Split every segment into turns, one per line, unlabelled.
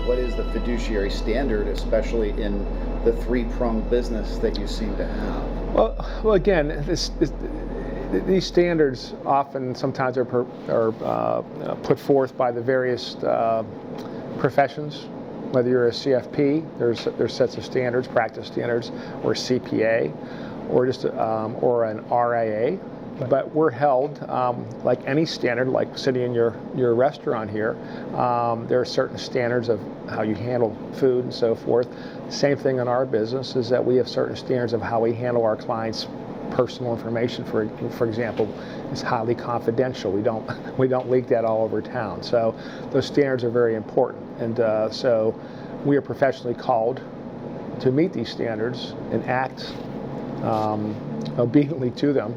what is the fiduciary standard, especially in the three-pronged business that you seem to have?
Well, again, these standards often sometimes are put forth by the various professions. Whether you're a CFP, there's sets of standards, practice standards, or CPA, or just or an RIA. But we're held like any standard, like sitting in your restaurant here. There are certain standards of how you handle food and so forth. Same thing in our business is that we have certain standards of how we handle our clients' personal information. For example, is highly confidential. We don't leak that all over town. So those standards are very important, and so we are professionally called to meet these standards and act obediently to them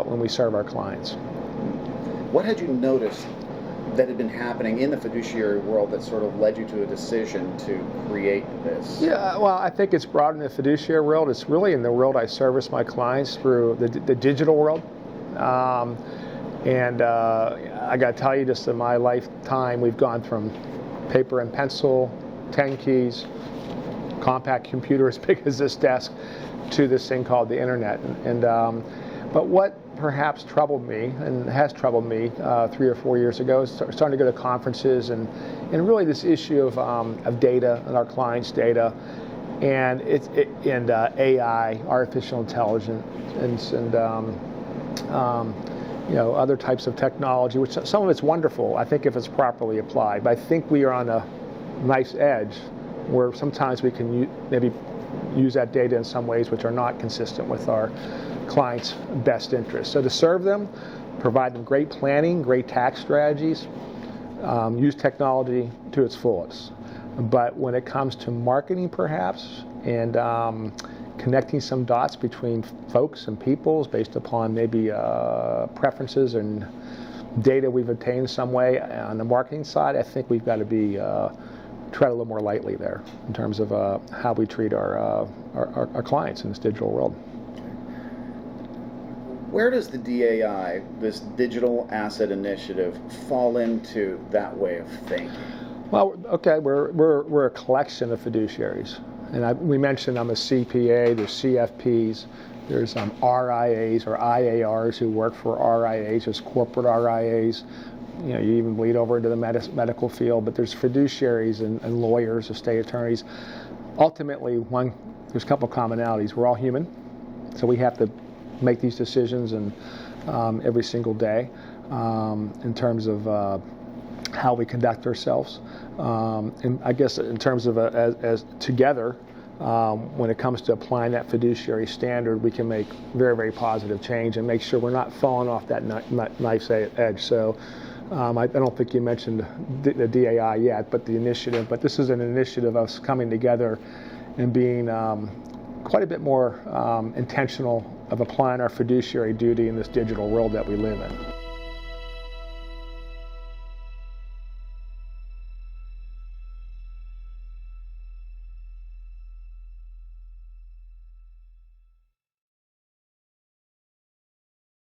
when we serve our clients.
What had you noticed that had been happening in the fiduciary world that sort of led you to a decision to create this?
Yeah, well, I think it's broad in the fiduciary world. It's really in the world I service my clients through the digital world. And I got to tell you, just in my lifetime, we've gone from paper and pencil, 10 keys, compact computer as big as this desk, to this thing called the internet. But what perhaps troubled me, and has troubled me 3 or 4 years ago, is starting to go to conferences and really this issue of data and our clients' data, and AI, artificial intelligence, and other types of technology, which some of it's wonderful, I think, if it's properly applied. But I think we are on a nice edge where sometimes we can maybe use that data in some ways which are not consistent with our clients' best interests. So to serve them, provide them great planning, great tax strategies, use technology to its fullest. But when it comes to marketing, perhaps, and connecting some dots between folks and peoples based upon maybe preferences and data we've obtained in some way on the marketing side, I think we've got to be tread a little more lightly there in terms of how we treat our clients in this digital world.
Where does the DAI, this Digital Asset Initiative, fall into that way of thinking?
Well, okay, we're a collection of fiduciaries, and we mentioned I'm a CPA. There's CFPs. There's RIAs or IARs who work for RIAs. There's corporate RIAs. You even bleed over into the medical field. But there's fiduciaries and lawyers, estate attorneys. Ultimately, there's a couple commonalities. We're all human, so we have to make these decisions and every single day in terms of how we conduct ourselves. And I guess in terms of as together, when it comes to applying that fiduciary standard, we can make very, very positive change and make sure we're not falling off that knife's edge. So I don't think you mentioned the DAI yet, but the initiative. But this is an initiative of us coming together and being quite a bit more intentional of applying our fiduciary duty in this digital world that we live in.